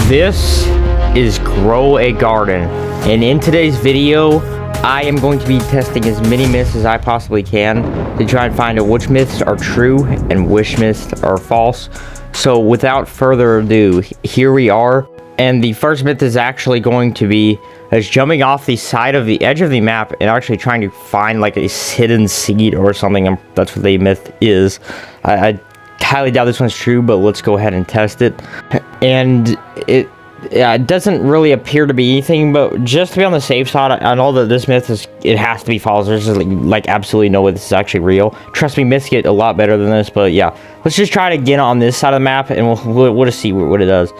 This is Grow a Garden, and in today's video I am going to be testing as many myths as I possibly can to try and find out which myths are true and which myths are false. So without further ado, here we are, and the first myth is actually going to be as jumping off the side of the edge of the map and actually trying to find like a hidden seed or something. That's what the myth is. I highly doubt this one's true, but let's go ahead and test it. And it doesn't really appear to be anything, but just to be on the safe side, I know that this myth it has to be false. There's just like absolutely no way this is actually real. Trust me, myths get a lot better than this, but yeah, let's just try it again on this side of the map, and we'll just see what it does.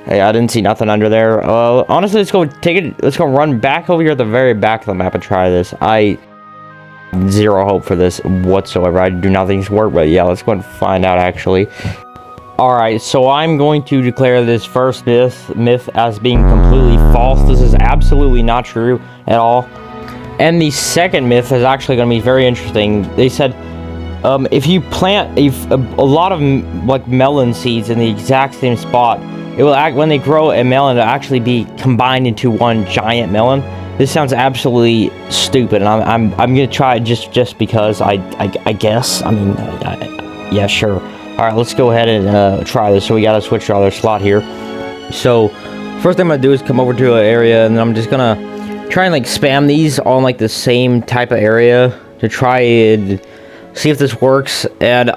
Hey, I didn't see nothing under there. Honestly, let's go take it. Let's go run back over here at the very back of the map and try this. Zero hope for this whatsoever. I do not think it's work, but yeah, let's go and find out actually. Alright, so I'm going to declare this first myth as being completely false. This is absolutely not true at all. And the second myth is actually going to be very interesting. They said if you plant a lot of like melon seeds in the exact same spot, it will when they grow a melon, it'll actually be combined into one giant melon. This sounds absolutely stupid, and I'm gonna try it just because I guess. I mean, yeah, sure. All right, let's go ahead and try this. So we gotta switch our other slot here. So first thing I'm gonna do is come over to an area, and then I'm just gonna try and like spam these on like the same type of area to try and see if this works. And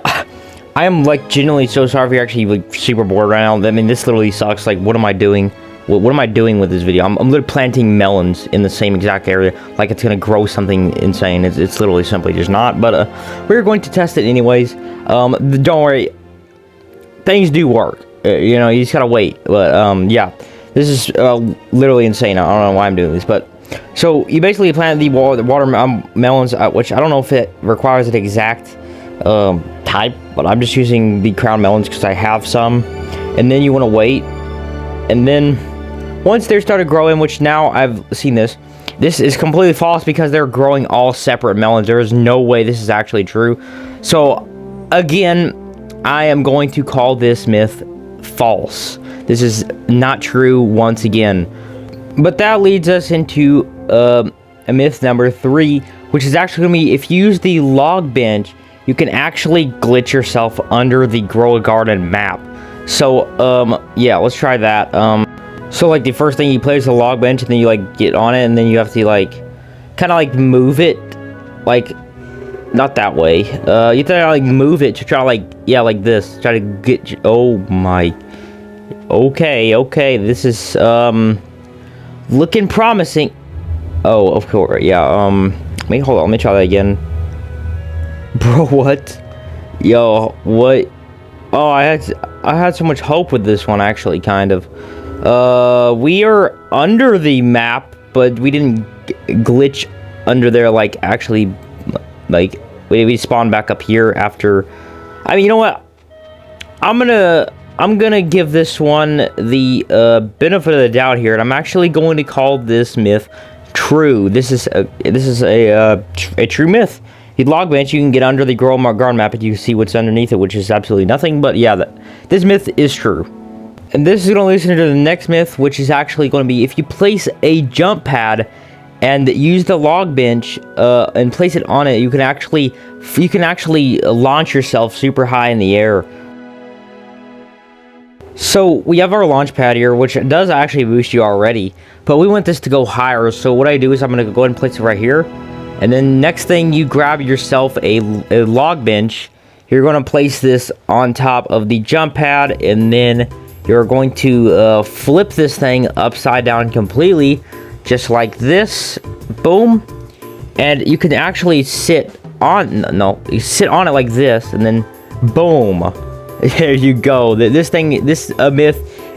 I am like genuinely so sorry if you're actually like super bored right now. I mean, this literally sucks. Like, what am I doing? What am I doing with this video? I'm literally planting melons in the same exact area, like it's gonna grow something insane. It's literally simply just not. But we're going to test it anyways. Don't worry, things do work. You know, you just gotta wait. But yeah, this is literally insane. I don't know why I'm doing this, but so you basically plant the watermelons, which I don't know if it requires an exact type, but I'm just using the crown melons because I have some. And then you want to wait, and then once they started growing, which now I've seen this is completely false because they're growing all separate melons. There is no way this is actually true. So again, I am going to call this myth false. This is not true once again. But that leads us into a myth number 3, which is actually going to be if you use the log bench, you can actually glitch yourself under the Grow a Garden map. So yeah, let's try that. So like the first thing you place a log bench, and then you like get on it, and then you have to like kind of like move it, like not that way. You have to like move it to try to like, yeah, like this, try to get. Oh my. Okay, this is looking promising. Oh, of course, yeah. Hold on, let me try that again. Bro, what? Yo, what? Oh, I had so much hope with this one, actually, kind of. We are under the map, but we didn't glitch under there, like, actually, like, we spawned back up here after. I mean, you know what? I'm gonna give this one the benefit of the doubt here, and I'm actually going to call this myth true. This is a true myth. The log bench, you can get under the Grow a Garden map and you can see what's underneath it, which is absolutely nothing. But yeah, this myth is true. And this is going to listen to the next myth, which is actually going to be if you place a jump pad and use the log bench and place it on it, you can actually launch yourself super high in the air. So we have our launch pad here, which does actually boost you already, but we want this to go higher. So what I do is I'm going to go ahead and place it right here. And then next thing, you grab yourself a log bench. You're going to place this on top of the jump pad, and then you're going to flip this thing upside down completely, just like this. Boom. And you can actually sit on you sit on it like this, and then boom. There you go. This myth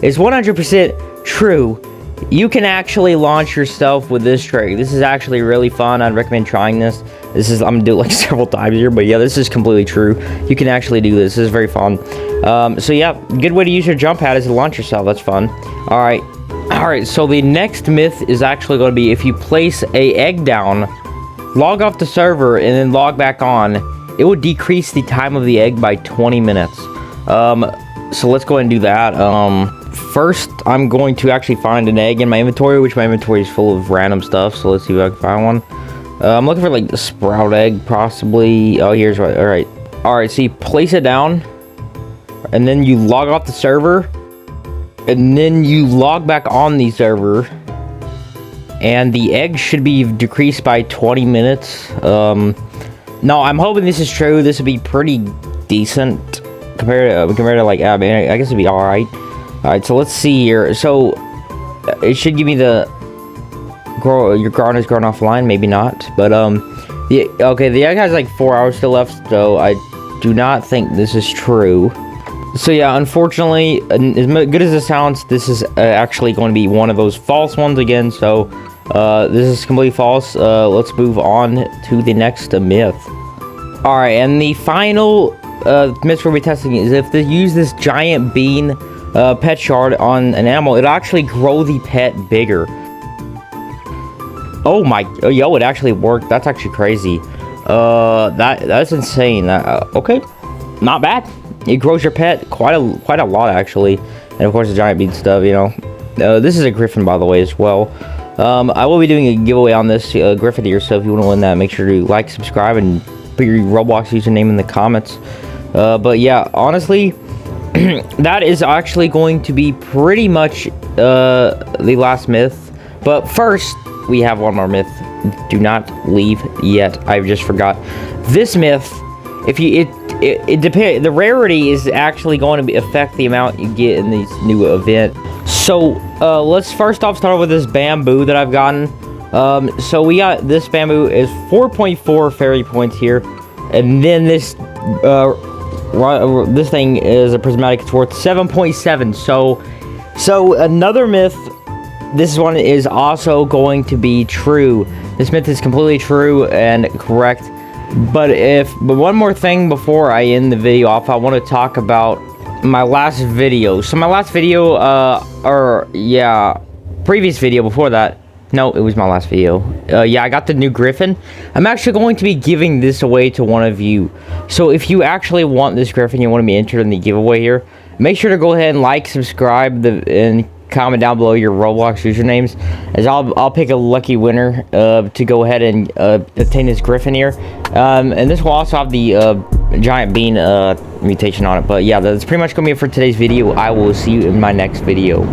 is 100% true. You can actually launch yourself with this trick. This is actually really fun. I'd recommend trying this. I'm gonna do it like several times here, but yeah, this is completely true. You can actually do this. This is very fun. So yeah, good way to use your jump pad is to launch yourself. That's fun. All right. So the next myth is actually going to be if you place a egg down, log off the server, and then log back on, it will decrease the time of the egg by 20 minutes. So let's go ahead and do that. first, I'm going to actually find an egg in my inventory, which my inventory is full of random stuff. So let's see if I can find one. I'm looking for like the sprout egg, possibly. Oh, here's right. All right. So you place it down, and then you log off the server, and then you log back on the server, and the egg should be decreased by 20 minutes. No, I'm hoping this is true. This would be pretty decent compared to like, I mean, I guess it'd be all right. All right, so let's see here. So it should give me the your garden is growing offline, maybe not, but okay, the egg has like 4 hours still left, so I do not think this is true. So yeah, unfortunately, as good as it sounds, this is actually going to be one of those false ones again. So this is completely false. Let's move on to the next myth. All right, and the final myth we'll be testing is if they use this giant bean pet shard on an animal, it'll actually grow the pet bigger. Oh my, yo, it actually worked. That's actually crazy. That's insane. Okay, not bad. It grows your pet quite a lot actually, and of course the giant bean stuff. You know, this is a griffin, by the way, as well. I will be doing a giveaway on this griffin here, so if you want to win that, make sure to like, subscribe, and put your Roblox username in the comments. But yeah, honestly, that is actually going to be pretty much the last myth. But first, we have one more myth. Do not leave yet. I just forgot. This myth, if you it depends. The rarity is actually going to affect the amount you get in this new event. So let's first off start with this bamboo that I've gotten. So we got this bamboo is 4.4 fairy points here, and then this this thing is a prismatic. It's worth 7.7. So another myth. This one is also going to be true. This myth is completely true and correct. But one more thing before I end the video off, I want to talk about my last video. So my last video, previous video before that. No, it was my last video. Yeah, I got the new griffin. I'm actually going to be giving this away to one of you. So if you actually want this griffin, you want to be entered in the giveaway here, make sure to go ahead and like, subscribe, and comment down below your Roblox usernames, as I'll pick a lucky winner to go ahead and obtain this griffin here. And this will also have the giant bean mutation on it. But yeah, that's pretty much gonna be it for today's video. I will see you in my next video.